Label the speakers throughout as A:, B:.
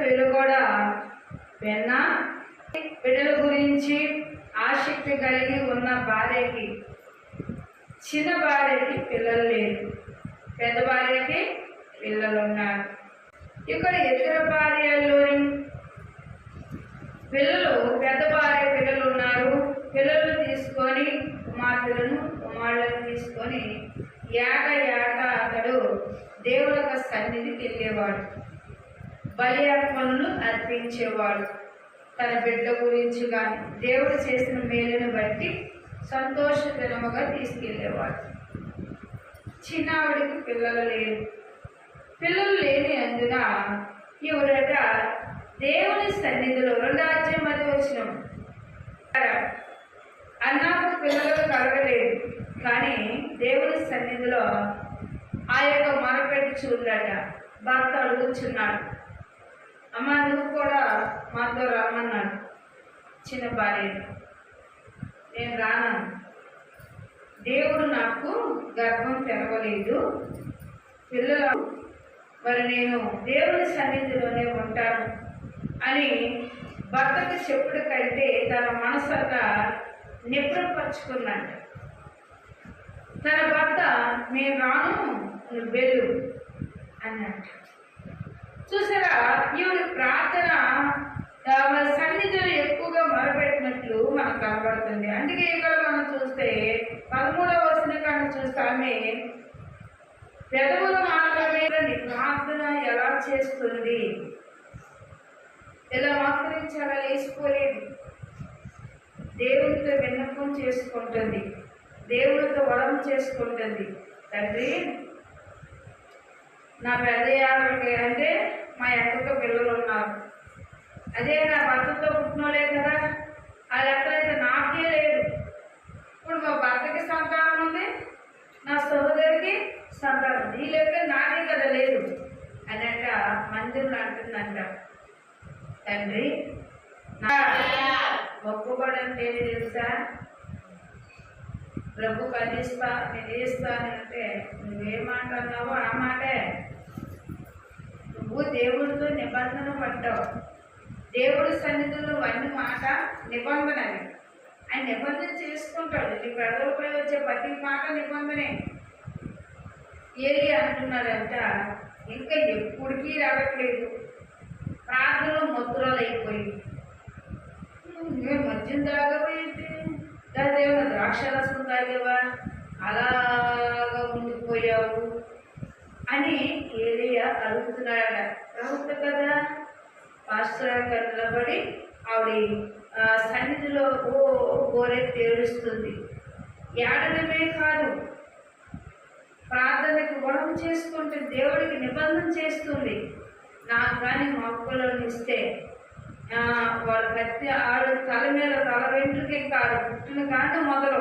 A: వీళ్ళు కూడా విన్నా బిడ్డల గురించి ఆసక్తి కలిగి ఉన్న భార్యకి, చిన్న భార్యకి పిల్లలు లేరు, పెద్ద భార్యకి పిల్లలు ఉన్నారు. ఇక్కడ ఇద్దరు భార్యలోని పిల్లలు, పెద్ద భార్య పిల్లలు ఉన్నారు. పిల్లలు తీసుకొని కుమారులను తీసుకొని ఏట అతడు దేవుని యొక్క సన్నిధికి వెళ్ళేవాడు, బలి అర్పణలు అర్పించేవాడు. తన బిడ్డ గురించి కానీ దేవుడు చేసిన మేలును బట్టి సంతోషజనముగా తీసుకెళ్ళేవాడు. చిన్నావిడికి పిల్లలు లేని అందున ఈవిడట దేవుని సన్నిధిలో 2:10 అన్నాకు పిల్లలు కలగలేదు, కానీ దేవుని సన్నిధిలో ఆ యొక్క మొరపెట్టి చూడట. భర్త అడుగుచున్నాడు, అమ్మ నువ్వు కూడా మాతో రామన్నాడు. చిన్న భార్య, నేను రాను, దేవుడు నాకు గర్భం తెరవలేదు, పిల్లలు మరి నేను దేవుని సన్నిధిలోనే ఉంటాను అని భర్తకు చెప్పుడు కంటే తన మనసంతా నిపుణపరుచుకున్నాడు. తన భర్త నేను రాను, నువ్వు వెళ్ళు అన్నట్టు. చూసారా, ఈవిడ ప్రార్థన సన్నిధిలో ఎక్కువగా మొరపెట్టినట్లు మనకు కనబడుతుంది. అందుకే ఇక్కడ మనం చూస్తే 13వ వచనం చూస్తే ఆమె పెదవుల మాత్రమే ప్రార్థన ఎలా చేస్తుంది, ఎలా మోకరించాలా లేచిపోలేదు. దేవునితో విన్నపం చేసుకుంటుంది, దేవునితో వరం చేసుకుంటుంది. తండ్రి, నా పెద్దయ్యాలకి అంటే మా అక్కతో పిల్లలు ఉన్నారు, అదే నా భర్తతో పుట్టినోలే కదా, అది ఎక్కడైతే నాకే లేదు. ఇప్పుడు మా భర్తకి సంతానం ఉంది, నా సహోదరికి సంతానం, నీ లేక నాకే కదా లేదు అనంట మందిరం అంటుందంట. తండ్రి, మొక్కుబడి అంటే తెలుసా, ప్రభుకు అందిస్తా, నేను ఇస్తానంటే నువ్వేమంటున్నావో ఆ మాటే. నువ్వు దేవుడితో నిబంధన పడ్డావు, దేవుడి సన్నిధిలో అన్ని మాట నిబంధన. ఆయన నిబంధన చేసుకుంటాడు, నీ పెదవులపై వచ్చే ప్రతి మాట నిబంధనే. ఏలి అంటున్నాడంట, ఇంకా ఎప్పటికీ రావట్లేదు, ప్రార్థనలో మొత్తురాలు అయిపోయింది. మేము మద్యం తాగబోయేది దాదేమో ద్రాక్షరసం తాగేవా, అలాగా ఉండిపోయావు అని ఏలియా అడుగుతున్నాడ. ప్రభుత్వ కదా పాస్టర్ గారు నిలబడి ఆవిడ సన్నిధిలో గోరే తేడుస్తుంది. ఏడనమే కాదు, ప్రార్థనకు వరం చేసుకుంటే దేవుడికి నిబంధన చేస్తుంది. నాకు కానీ మొక్కలను ఇస్తే వాళ్ళ కత్తి ఆడు తల మీద తల వెంట్రుకే కాదు, పుట్టిన కానీ మొదలు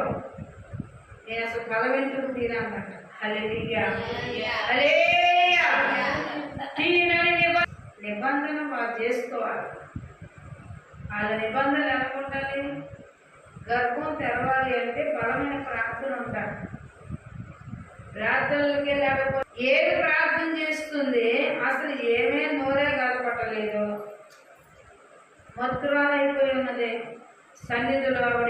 A: నేను అసలు తల వెంట్రుకు తీరానంట. హల్లెలూయా, హల్లెలూయా. నిబంధన వాళ్ళు చేసుకోవాలి. వాళ్ళ నిబంధనలు ఎలా ఉండాలి? గర్భం తెరవాలి అంటే బలమైన ప్రార్థన ఉండాలి. ప్రార్థనలకే లేకపోతే ఏది ప్రార్థన చేస్తుంది, అసలు ఏమే నోరే కలపట్టలేదు, మత్తురాలైపోయి ఉన్నది. సన్నిధిలో ఆవిడ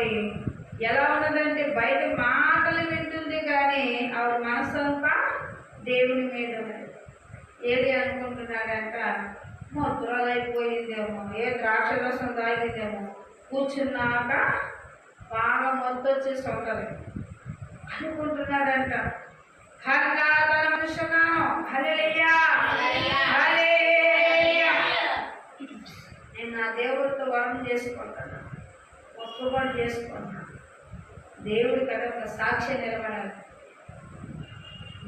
A: ఎలా ఉన్నదంటే బయట మాటలు వింటుంది, కానీ ఆవిడ మనసు అంతా దేవుని మీద ఉన్నది. ఏది అనుకుంటున్నాడంట, మత్తురాలైపోయిందేమో, ఏ ద్రాక్షరసం తాగిందేమో, కూర్చున్నాక బాగా మొత్తం వచ్చేసి ఉంటుంది అనుకుంటున్నాడంట. నేను నా దేవుడితో వరం చేసుకుంటాను, మొక్కుబడి చేసుకుంటాను. దేవుడి కదా ఒక సాక్షి నిలబడాలి.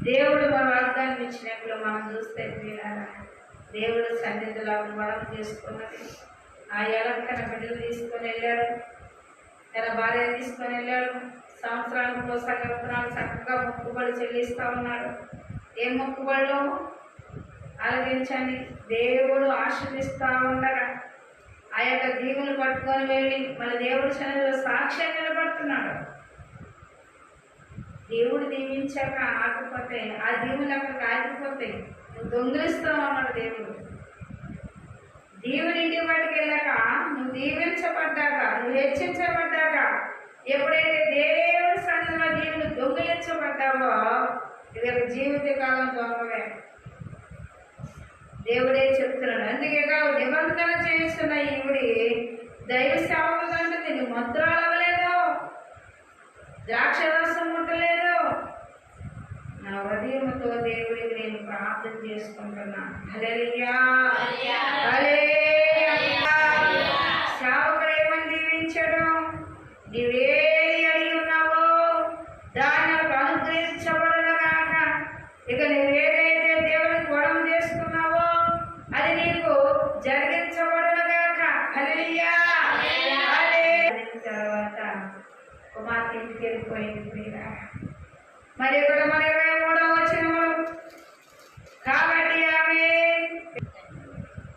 A: దేవుడు మన వాగ్దానం ఇచ్చినట్లు మనం చూస్తే దేవుడు సన్నిధిలో వరం చేసుకున్నది. ఆ ఎలక్కన బిడ్డలు తీసుకొని వెళ్ళాడు, తన భార్య తీసుకొని వెళ్ళాడు. సంవత్సరానికి సంవత్సరాలు చక్కగా మొక్కుబడి చెల్లిస్తూ ఉన్నాడు. ఏ మొక్కుబడిలో ఆలోచించండి, దేవుడు ఆశీర్దిస్తూ ఉండగా ఆ యొక్క దీవులు పట్టుకొని వెళ్ళి మళ్ళీ దేవుడి సన్నిధిలో సాక్ష్యం నిలబడుతున్నాడు. దేవుడు దీవించాక ఆగిపోతే ఆ దీవులు అక్కడికి ఆగిపోతాయి, నువ్వు దొంగిలిస్తావు అన్నాడు దేవుడు. దేవుని ఇంటి పట్టుకెళ్ళాక, నువ్వు దీవించబడ్డాక, నువ్వు హెచ్చించబడ్డాక, ఎప్పుడైతే దేవుడి సన్నిధిలో దేవుని దొంగిలించబడ్డావో ఇక జీవితకాలం దొంగవే. దేవుడే చెప్తున్నాడు. అందుకే నిబంధన చేస్తున్న ఈవిడి దైవ సేవకులు అంటే నువ్వు మంత్రాలు అవ్వలేదు, ద్రాక్షరసం ముట్టలేదు. నా హృదయంతో దేవుడికి నేను ప్రార్థన చేసుకుంటున్నా. హల్లెలూయా, హల్లెలూయా. సేవకుడు ఏమని దీవించాడు? నీవేది అడిగి ఉన్నావో దాన్ని అనుగ్రహించబడుగాక. ఇక నువ్వేదైతే దేవుడికి వరం చేసుకున్నావో అది నీకు జరిగించబడుగాక. హల్లెలూయా. తర్వాత కుమార్తె ఇంటికి వెళ్ళిపోయింది. మరి ఇక్కడ మన 23వ వచనము, కాబట్టి ఆమె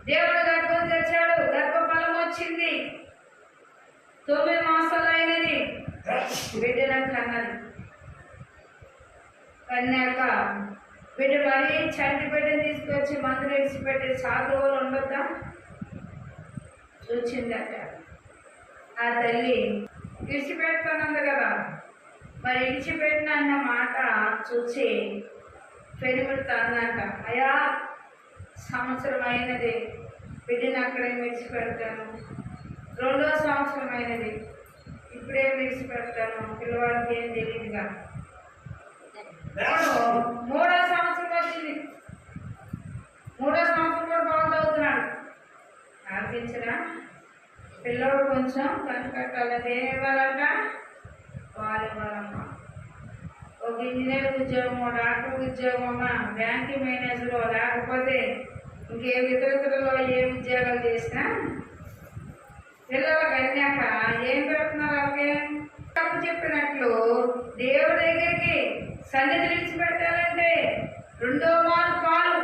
A: దేవుడు గర్భం తెచ్చాడు, గర్భఫలం వచ్చింది, 9 మాసాలు అయినది, బిడ్డను కన్నది. కన్నాక బిడ్డ మరీ చంటి బిడ్డను తీసుకొచ్చి మందులు ఇడిచిపెట్టి సాధువులు ఉండొద్దా చూచిందట. ఆ తల్లి ఇడిచిపెడతానంది కదా, మరి ఇడిచిపెట్టిన అన్న మాట చూసి పెరుగుడు అన్నాక, అయ్యా సంవత్సరం అయినది, బిడ్డను అక్కడే విడిచిపెడతాను, 2వ సంవత్సరం అయినది, ఇప్పుడే విడిచిపెడతాను, పిల్లవాడికి ఏం తెలియదుగా. 3వ సంవత్సరం వచ్చింది, 3వ సంవత్సరం కూడా బాగుందవుతున్నాడు. ఆలోచించరా, పిల్లవాడు కొంచెం కనిపెట్టాలని ఏం ఇవ్వాలంట? పాలు ఇవ్వాలమ్మా. ఒక ఇంజనీర్ ఉద్యోగమో, డాక్టర్ ఉద్యోగమా, బ్యాంక్ మేనేజరు, లేకపోతే ఇంకే ఇతరులలో ఏ ఉద్యోగాలు చేసినా పిల్లలకు అన్నాక ఏం పెడుతున్నారు? వాళ్ళకి తప్పు చెప్పినట్లు దేవుడి దగ్గరికి సన్నిధి విడిచిపెట్టాలంటే 2వ మారు పాలు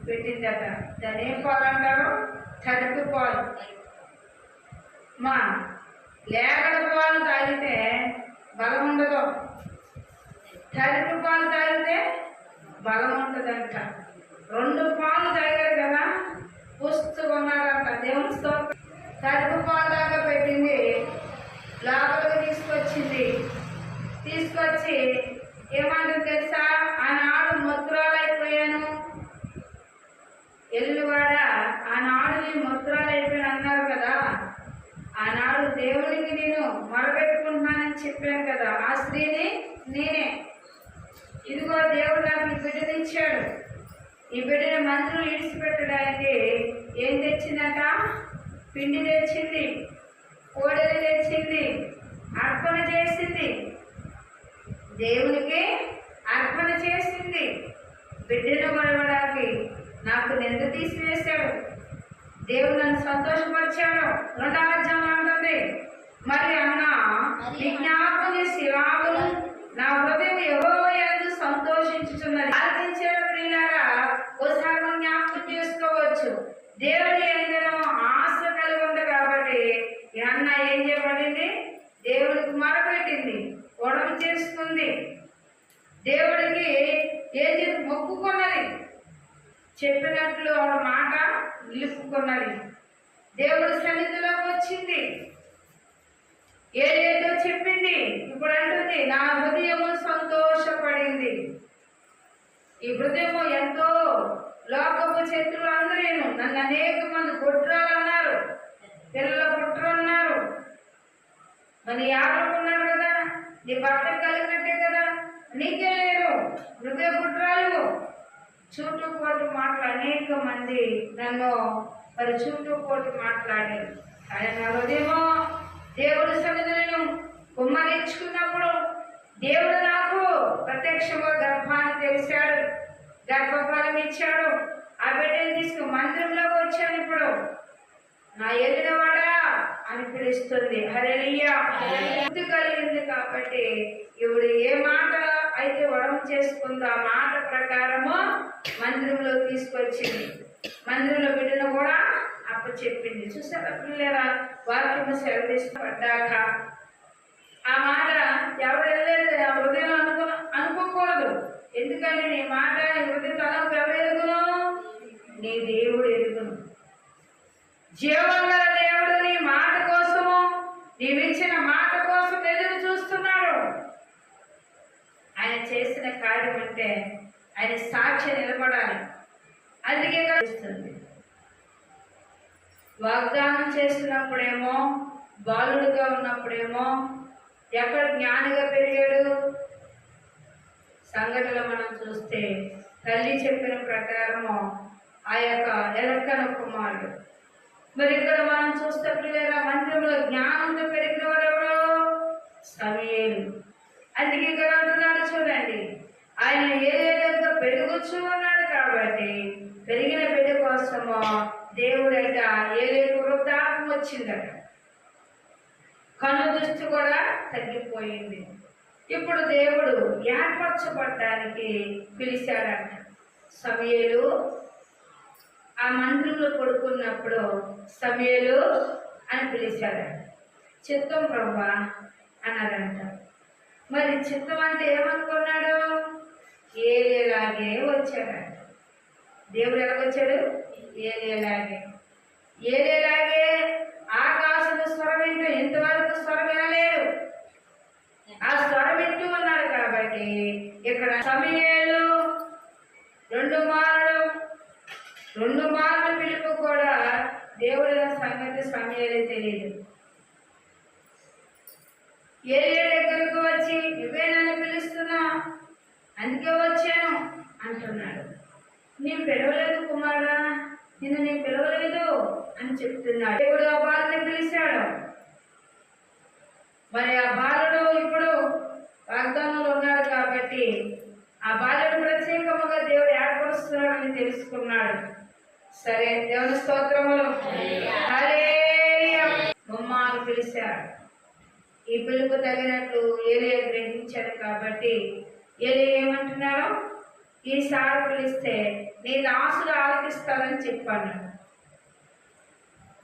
A: పెట్టిందట. దాన్ని ఏం పాలు అంటారు? తడుపు పాలు. మా లేగడ పాలు తాగితే బలం ఉండదు, తడుపు పాలు తాగితే బలం ఉంటుందంట. 2 పాలు తాగారు కదా, పుస్తున్నారంట. దేవుని స్తోత్రం. తడుపు పాలు దాకా పెట్టింది, లోపలికి తీసుకొచ్చి ఏమంటుంది తెలుసా? ఆనాడు మధురాలైపోయాను, ఎల్లువాడ ఆనాడు నేను మధురాలైపోయాను అన్నారు కదా, ఆనాడు దేవునికి నేను మొరబెట్టుకుంటున్నానని చెప్పాను కదా, ఆ స్త్రీని నేనే. ఇదిగో దేవుడు నాకు ఈ బిడ్డనిచ్చాడు, ఈ బిడ్డని మంత్రులు ఇడిచిపెట్టడానికి ఏం తెచ్చిందట? పిండి తెచ్చింది, కోడలు తెచ్చింది, అర్పణ చేసింది, దేవునికి అర్పణ చేసింది. బిడ్డను కొనడానికి నాకు నింద తీసివేశాడు, దేవుడు నన్ను సంతోషపరిచాడు. 2వ అధ్యాయంలో ఉంటుంది, మరి అన్న విజ్ఞాపన చేసి రాగును నా హృదయం యెహోవా యందు సంతోషించుచున్నది. ఆలోచించే ప్రియులారా, ఒకసారి మనం జ్ఞాపకం చేసుకోవచ్చు. దేవుడి యందు ఆశ కలిగి ఉంది కాబట్టి ఈ అన్న ఏం చేయబడింది? దేవుడికి మొరపెట్టింది, గొడవ చేసుకుంది, దేవుడికి ఏం చేసి మొక్కుకున్నది, చెప్పినట్లు ఒక మాట నిలుపుకున్నది, దేవుడి సన్నిధిలోకి వచ్చింది, ఏదేదో చెప్పింది. ఇప్పుడు అంటుంది నా హృదయము సంతోషపడింది. ఈ హృదయము ఎంతో లోకపు శత్రువులు అందరూ నన్ను అనేక మంది కుట్రాలు అన్నారు, పిల్లల కుట్రలు అన్నారు. మరి ఆడుకున్నాడు కదా, నీ భర్త కలిగినట్టే కదా, నీకే లేరు హృదయ కుట్రాలు. చుట్టుకోటు మాటలు అనేక మంది నన్ను మరి చుట్టుకోటు మాట్లాడారు. ఆయన నా హృదయమో దేవుడి సన్నిధిని కుమ్మరించుకున్నప్పుడు దేవుడు నాకు ప్రత్యక్షంగా గర్భాన్ని తెలిసాడు, గర్భఫలం ఇచ్చాడు. ఆ బిడ్డను తీసుకుని మందిరంలోకి వచ్చాను. ఇప్పుడు నా ఎదినవాడా అని పిలుస్తుంది. హల్లెలూయా. బుద్ధి కలిగింది కాబట్టి ఇప్పుడు ఏ మాట అయితే వరం చేసుకుందో ఆ మాట ప్రకారము మందిరంలో తీసుకొచ్చింది. మందిరంలో బిడ్డను కూడా అప్పచెప్పింది. చూసారా పిల్లరా, వాక్యము సెలవిష్టపడ్డాక ఆ మాట ఎవరు వెళ్ళలేదు, ఆ హృదయం అనుకోకూడదు. ఎందుకంటే నీ మాట నీ హృదయ తలకు ఎవరు ఎరుగును? నీ దేవుడు ఎరుగును. జీవంగల దేవుడు నీ మాట కోసము, నీవిచ్చిన మాట కోసం ఎదురు చూస్తున్నాడు. ఆయన చేసిన కార్యం అంటే ఆయన సాక్షి నిలబడాలి. అందుకే కలుస్తుంది. వాగ్దానం చేస్తున్నప్పుడేమో, బాలుడుగా ఉన్నప్పుడేమో ఎక్కడ జ్ఞానిగా పెరిగాడు. సంఘటనలో మనం చూస్తే తల్లి చెప్పిన ప్రకారము ఆ యొక్క ఎలక్కన కుమారుడు. మరి ఇక్కడ మనం చూస్తే పిల్లల మందిరంలో జ్ఞానంతో పెరిగిన వాడు ఎవరు? సమూయేలు. అందుకే ఇక్కడ అంటున్నాడు చూడండి, ఆయన ఏదేదో పెరుగుచూ ఉన్నాడు కాబట్టి పెరిగిన బిడ్డ కోసము దేవుడట ఏలేకు వృద్ధాపం వచ్చిందట. కన్ను దృష్టి కూడా తగ్గిపోయింది. ఇప్పుడు దేవుడు ఏర్పరచబడటానికి పిలిచాడంట. సమూయేలు ఆ మందిరంలో పడుకున్నప్పుడు సమూయేలు అని పిలిచాడంట. చిత్తం ప్రభువా అన్నాడంట. మరి చిత్తం అంటే ఏమనుకున్నాడు? ఏలేలాగే వచ్చాడంట. దేవుడు ఎలాగొచ్చాడు? ఏలేలాగే. ఏలేలాగే ఆకాశం స్వరం ఏంటో ఇంతవరకు స్వరం వినలేదు. ఆ స్వరం వింటూ ఉన్నాడు కాబట్టి ఇక్కడ సమూయేలు రెండు మార్లు పిలుపు కూడా దేవుడి సంగతి సమూయేలు తెలియదు. ఏలియా దగ్గరకు వచ్చి నువ్వే నన్ను పిలుస్తున్నా, అందుకే వచ్చాను అంటున్నాడు. నేను పిలవలేదు కుమారుడా, నేను పిలవలేదు అని చెప్తున్నాడు. దేవుడు ఆ బాలుని పిలిచాడు. మరి ఆ బాలుడు ఇప్పుడు వాగ్దానంలో ఉన్నాడు కాబట్టి ఆ బాలుడు ప్రత్యేకముగా దేవుడు ఏర్పరుస్తున్నాడని తెలుసుకున్నాడు. సరే, దేవుని స్తోత్రములు. హల్లెలూయా. బొమ్మను పిలిచాడు. ఈ పిలుపు తగినట్లు ఏలియా గ్రహించాడు కాబట్టి ఏలియా ఏమంటున్నాడు? ఈసారి పిలిస్తే నీ దాసులు ఆలకిస్తారని చెప్పాడు.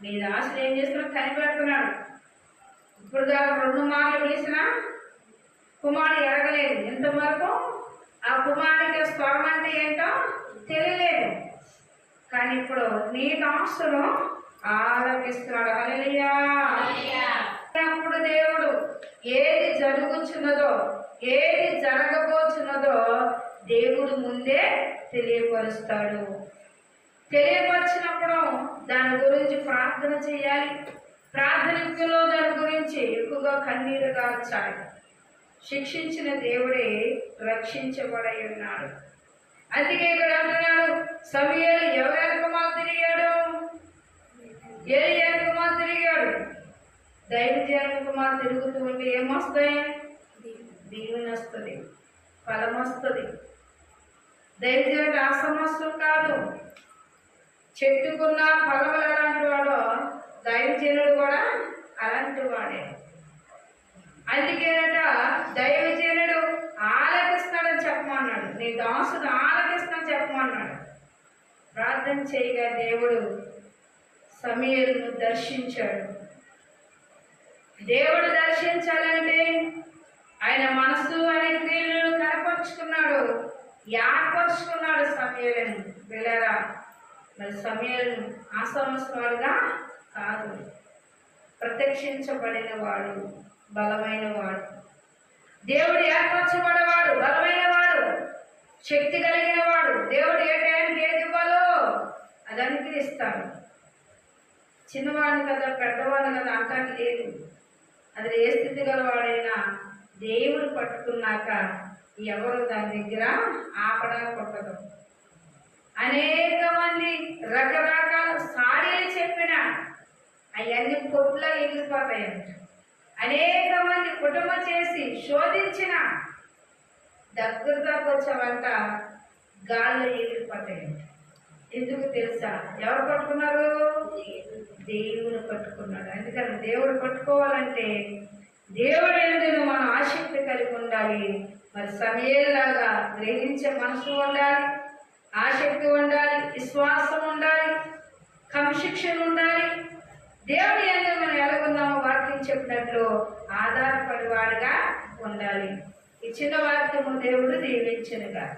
A: నీ దాసులు ఏం చేస్తున్నాడు? కనిపెడుతున్నాడు. ఇప్పుడు దాకా 2 మార్లు పిలిచినా కుమారుడు ఎరగలేదు. ఇంతవరకు ఆ కుమారుడికి స్వరం అంటే ఏంటో తెలియలేదు. కానీ ఇప్పుడు నీ దాసులు ఆలకిస్తున్నాడు. హల్లెలూయా. అప్పుడు దేవుడు ఏది జరుగుచున్నదో, ఏది జరగబోచున్నదో దేవుడు ముందే తెలియపరుస్తాడు. తెలియపరిచినప్పుడు దాని గురించి ప్రార్థన చేయాలి. ప్రార్థనలో దాని గురించి ఎక్కువగా కన్నీరు గార్చాలి. శిక్షించిన దేవుడే రక్షించబడి ఉన్నాడు. అందుకే ఇక్కడ అంటున్నాడు, సమూయేలు ఎవరి కుమార్తె తిరిగాడు? ఏలియా కుమార్తె తిరిగాడు. దైవజనుల కుమార్తె తిరుగుతూ ఉంటే ఏమొస్తాయి? దీవెన వస్తుంది, ఫలం వస్తుంది. దైవజనుడు ఆ సమస్య కాదు. చెట్టుకున్న ఫలములు ఎలాంటి వాడో దైవజనుడు కూడా అలాంటి వాడే. అందుకేనట దైవజనుడు ఆలకిస్తాడని చెప్పమన్నాడు. నీ దాసుడు ఆలకిస్తాడని చెప్పమన్నాడు. ప్రార్థన చేయగా దేవుడు సమూయేలును దర్శించాడు. దేవుడు దర్శించాలంటే ఆయన మనసు అనే క్రియలను కనపరుచుకున్నాడు, ఏర్పరుచుకున్నాడు సమూయేలును. వెళ్ళారా? మరి సమూయేలును ఆసమస్తువాడుగా కాదు, ప్రత్యక్షించబడిన వాడు, బలమైన వాడు. దేవుడు ఏర్పరచబడేవాడు, బలమైన వాడు, శక్తి కలిగిన వాడు. దేవుడు ఏ టైంకి ఏది ఇవ్వాలో అది అనుగ్రహిస్తాడు. చిన్నవాడిని కదా, పెద్దవాడిని కదా అంటానికి లేదు. అది ఏ స్థితి గలవాడైనా దేవుడు పట్టుకున్నాక ఎవరు దాని దగ్గర ఆపడా కొట్టదు. అనేక మంది రకరకాల సాడీలు చెప్పిన అవన్నీ పొట్టులో ఎగిరిపోతాయంట. అనేక మంది కుటుంబం చేసి శోధించిన దగ్గర దాకా వచ్చావంట గాల్లో ఎగిరిపోతాయంట. ఎందుకు తెలుసా? ఎవరు పట్టుకున్నారు? దేవుడు పట్టుకున్నాడు. అందుకని దేవుడు పట్టుకోవాలంటే దేవుడు ఎందుకు మనం ఆసక్తి కలిగి ఉండాలి. మరి సమూయేలులాగా గ్రహించే మనసు ఉండాలి, ఆసక్తి ఉండాలి, విశ్వాసం ఉండాలి, క్రమశిక్షణ ఉండాలి. దేవుడు ఎందుకు మనం ఎలాగున్నామో వాక్యం చెప్పినట్లు ఆధారపడి వాడుగా ఉండాలి. ఈ చిన్న వాక్యము దేవుడు దీవించునుగాక.